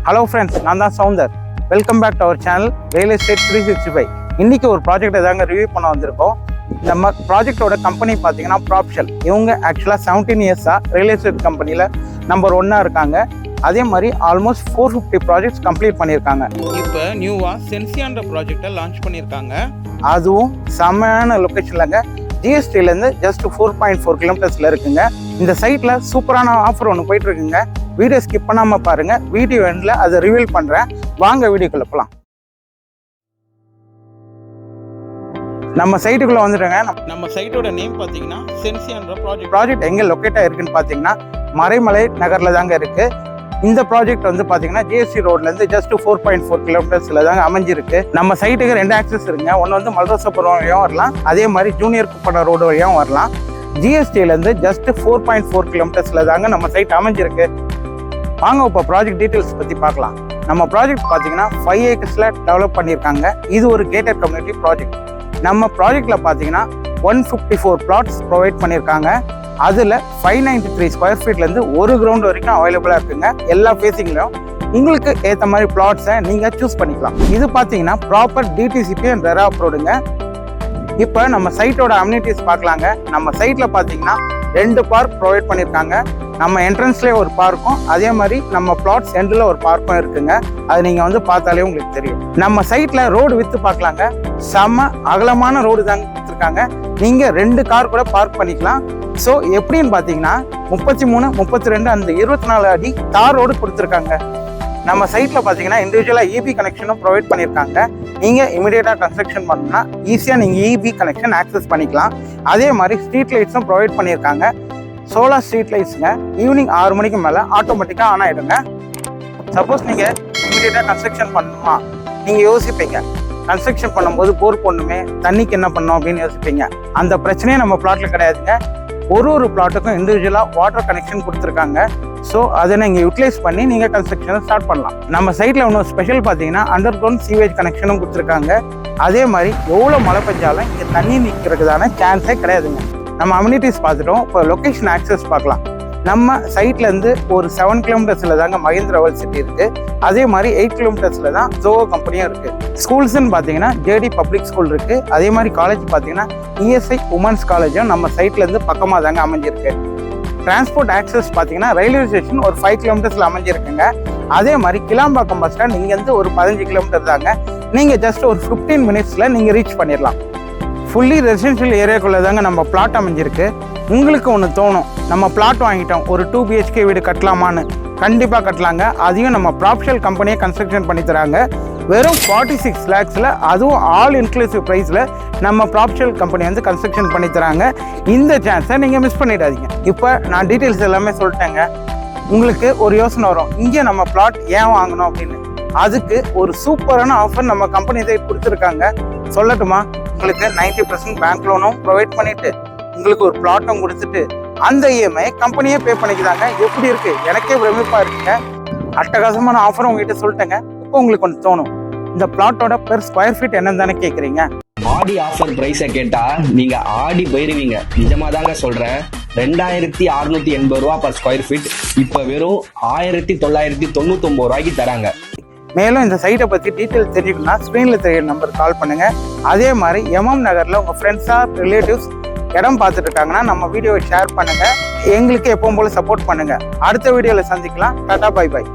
Hello friends, நான் தான் Soundar. Welcome back to our channel real estate 365. இன்றைக்கி ஒரு ப்ராஜெக்ட் தாங்க ரிவ்யூ பண்ண வந்திருக்கோம். நம்ம ப்ராஜெக்டோட கம்பெனி பார்த்தீங்கன்னா ப்ராப்ஷல். இவங்க ஆக்சுவலாக 17 இயர்ஸாக ரியல் எஸ்டேட் கம்பெனியில் நம்பர் 1 இருக்காங்க. அதே மாதிரி ஆல்மோஸ்ட் 450 ப்ராஜெக்ட்ஸ் கம்ப்ளீட் பண்ணியிருக்காங்க. இப்போ நியூவாக சென்சியான்ற ப்ராஜெக்டை லான்ச் பண்ணியிருக்காங்க. அதுவும் செம்மையான லொக்கேஷன்லங்க. ஜிஎஸ்டிலேருந்து ஜஸ்ட் 4.4 கிலோமீட்டர்ஸில் இருக்குங்க. இந்த சைட்டில் சூப்பரான ஆஃபர் ஒன்று போயிட்டு இருக்குங்க. வீடியோ ஸ்கிப் பண்ணாமல் பாருங்கள். வீடியோ எண்டில் அதை ரிவீல் பண்ணுறேன். வாங்க வீடியோக்குள்ள போகலாம். நம்ம சைட்டுக்குள்ளே வந்துடுங்க. நம்ம சைட்டோட நேம் பார்த்தீங்கன்னா சென்சியான்ற ப்ராஜெக்ட் எங்கே லொக்கேட் ஆகிருக்குன்னு பார்த்தீங்கன்னா மறைமலை நகரில் தாங்க இருக்குது. இந்த ப்ராஜெக்ட் வந்து பார்த்தீங்கன்னா ஜிஎஸ்டி ரோட்லேருந்து ஜஸ்ட் 4.4 கிலோமீட்டர்ஸில் தாங்க அமைஞ்சிருக்கு. நம்ம சைட்டுக்கு 2 ஆக்சஸ் இருக்குங்க. ஒன்று வந்து மல்ரோசபுரம் வழியாகவும் வரலாம், அதே மாதிரி ஜூனியர் குப்பன ரோடு வழியாகவும் வரலாம். ஜிஎஸ்டிலேருந்து ஜஸ்ட் 4.4 கிலோமீட்டர்ஸில் தாங்க நம்ம சைட் அமைஞ்சிருக்கு. வாங்க இப்போ ப்ராஜெக்ட் டீட்டெயில்ஸ் பற்றி பார்க்கலாம். நம்ம ப்ராஜெக்ட் பார்த்தீங்கன்னா 5 ஏக்கர்ஸில் டெவலப் பண்ணியிருக்காங்க. இது ஒரு கேட்டட் கம்யூனிட்டி ப்ராஜெக்ட். நம்ம ப்ராஜெக்டில் பார்த்தீங்கன்னா 154 பிளாட்ஸ் ப்ரொவைட் பண்ணியிருக்காங்க. அதில் 593 ஸ்கொயர் ஃபீட்லேருந்து 1 கிரவுண்ட் வரைக்கும் அவைலபிளாக இருக்குங்க. எல்லா ஃபேஸிங்லையும் உங்களுக்கு ஏற்ற மாதிரி பிளாட்ஸை நீங்கள் சூஸ் பண்ணிக்கலாம். இது பார்த்தீங்கன்னா ப்ராப்பர் டிடிசிபி அண்ட் ரெரா அப்ரூவ்டுங்க. இப்போ நம்ம சைட்டோட அம்யூனிட்டிஸ் பார்க்கலாங்க. நம்ம சைட்டில் பார்த்தீங்கன்னா 2 பார்க் ப்ரொவைட் பண்ணியிருக்காங்க. நம்ம என்ட்ரன்ஸ்லேயே ஒரு பார்க்கும், அதே மாதிரி நம்ம பிளாட்ஸ் எண்டில் ஒரு பார்க்கும் இருக்குங்க. அது நீங்கள் வந்து பார்த்தாலே உங்களுக்கு தெரியும். நம்ம சைட்டில் ரோடு வித்து பார்க்கலாங்க. செம்ம அகலமான ரோடு தாங்க கொடுத்துருக்காங்க. நீங்கள் 2 கார் கூட பார்க் பண்ணிக்கலாம். ஸோ எப்படின்னு பார்த்தீங்கன்னா 33, 32 அந்த 24 அடி தார் ரோடு கொடுத்துருக்காங்க. நம்ம சைட்டில் பார்த்தீங்கன்னா இண்டிவிஜுவலாக இபி கனெக்ஷனும் ப்ரொவைட் பண்ணியிருக்காங்க. நீங்கள் இமீடியட்டாக கன்ஸ்ட்ரக்ஷன் பண்ணணும்னா ஈஸியாக நீங்கள் இபி கனெக்ஷன் ஆக்சஸ் பண்ணிக்கலாம். அதே மாதிரி ஸ்ட்ரீட் லைட்ஸும் ப்ரொவைட் பண்ணியிருக்காங்க. சோலார் ஸ்ட்ரீட் லைட்ஸுங்க ஈவினிங் 6 மணிக்கு மேலே ஆட்டோமேட்டிக்காக ஆன் ஆகிடுங்க. சப்போஸ் நீங்கள் இமீடியட்டாக கன்ஸ்ட்ரக்ஷன் பண்ணணுமா நீங்கள் யோசிப்பீங்க. கன்ஸ்ட்ரக்ஷன் பண்ணும்போது போர் போடணுமே, தண்ணிக்கு என்ன பண்ணணும் அப்படின்னு யோசிப்பீங்க. அந்த பிரச்சனையே நம்ம பிளாட்டில் கிடையாதுங்க. ஒரு பிளாட்டுக்கும் இண்டிவிஜுவலாக வாட்டர் கனெக்ஷன் கொடுத்துருக்காங்க. ஸோ அதை நீங்கள் யூட்டிலைஸ் பண்ணி நீங்கள் கன்ஸ்ட்ரக்ஷனை ஸ்டார்ட் பண்ணலாம். நம்ம சைட்டில் இன்னும் ஸ்பெஷல் பார்த்தீங்கன்னா அண்டர் கிரவுண்ட் சீவேஜ் கனெக்ஷனும் கொடுத்துருக்காங்க. அதே மாதிரி எவ்வளோ மழை பெஞ்சாலும் இங்கே தண்ணி நிற்கிறதுக்கான சான்ஸே கிடையாதுங்க. நம்ம அம்யூனிட்டிஸ் பார்த்துட்டோம். இப்போ லொக்கேஷன் ஆக்சஸ் பார்க்கலாம். நம்ம சைட்லேருந்து ஒரு 7 கிலோமீட்டர்ஸில் தாங்க மஹிந்திரா வேர்ல்ட் சிட்டி இருக்குது. அதே மாதிரி 8 கிலோமீட்டர்ஸில் தான் ஜோகோ கம்பெனியும் இருக்குது. ஸ்கூல்ஸ்ன்னு பார்த்தீங்கன்னா ஜேடி பப்ளிக் ஸ்கூல் இருக்குது. அதே மாதிரி காலேஜ் பார்த்தீங்கன்னா இஎஸ்ஐ உமன்ஸ் காலேஜும் நம்ம சைட்லேருந்து பக்கமாக தாங்க அமைஞ்சிருக்கு. டிரான்ஸ்போர்ட் ஆக்சஸ் பார்த்தீங்கன்னா ரயில்வே ஸ்டேஷன் ஒரு 5 கிலோமீட்டர்ஸில் அமைஞ்சிருக்குங்க. அதே மாதிரி கிளாம்பாக்கம் பஸ் ஸ்டாண்ட் இங்கேருந்து ஒரு 15 கிலோமீட்டர் தாங்க. நீங்கள் ஜஸ்ட் ஒரு 15 மினிட்ஸில் நீங்கள் ரீச் பண்ணிடலாம். ஃபுல்லி ரெசிடென்ஷியல் ஏரியாக்குள்ளே தாங்க நம்ம பிளாட் அமைஞ்சிருக்கு. உங்களுக்கு ஒன்று தோணும், நம்ம பிளாட் வாங்கிட்டோம், ஒரு 2 BHK வீடு கட்டலாமான்னு. கண்டிப்பாக கட்டலாங்க. அதையும் நம்ம ப்ராப்ஷல் கம்பெனியை கன்ஸ்ட்ரக்ஷன் பண்ணி தராங்க. வெறும் 46 lakhsல, அதுவும் ஆல் இன்க்ளூசிவ் ப்ரைஸில் நம்ம ப்ராப்ஷல் கம்பெனி வந்து கன்ஸ்ட்ரக்ஷன் பண்ணி தராங்க. இந்த சான்ஸை நீங்கள் மிஸ் பண்ணிடாதீங்க. இப்போ நான் டீட்டெயில்ஸ் எல்லாமே சொல்லிட்டேங்க. உங்களுக்கு ஒரு யோசனை வரும், இங்கே நம்ம பிளாட் ஏன் வாங்கணும் அப்படின்னு. அதுக்கு ஒரு சூப்பரான ஆஃபர் நம்ம கம்பெனி தான் கொடுத்துருக்காங்க. சொல்லட்டுமா? உங்களுக்கு 90% பேங்க் லோனும் ப்ரொவைட் பண்ணிவிட்டு உங்களுக்கு ஒரு பிளாட்டும் கொடுத்துட்டு அந்த இஎம்ஐ கம்பெனியே பே பண்ணிக்கிறாங்க. எப்படி இருக்குது? எனக்கே பிரமிப்பாக இருக்குங்க. அட்டகாசமான ஆஃபர் உங்ககிட்ட சொல்லிட்டேங்க. இப்போ உங்களுக்கு ஒன்று தோணும், இந்த பிளாட்டோட பெர் ஸ்கொயர் ஃபீட் என்னன்னு தானே கேட்குறீங்க. ஆடி ஆஃபர் பிரைஸை கேட்டா நீங்க ஆடி போயிருவீங்க. நிஜமா தாங்க சொல்றேன். 2680 ரூபா பர் ஸ்கொயர் ஃபீட் இப்போ வெறும் 1999 ரூபாய்க்கு தராங்க. மேலும் இந்த சைட்டை பற்றி டீட்டெயில் தெரிஞ்சுக்கணும்னா ஸ்க்ரீனில் தெரியுற நம்பருக்கு கால் பண்ணுங்கள். அதே மாதிரி எம்எம் நகரில் உங்கள் ஃப்ரெண்ட்ஸாக ரிலேட்டிவ்ஸ் இடம் பார்த்துட்டு இருக்காங்கன்னா நம்ம வீடியோவை ஷேர் பண்ணுங்கள். எங்களுக்கு எப்பவும் போல சப்போர்ட் பண்ணுங்கள். அடுத்த வீடியோவில் சந்திக்கலாம். Ta-ta, bye by.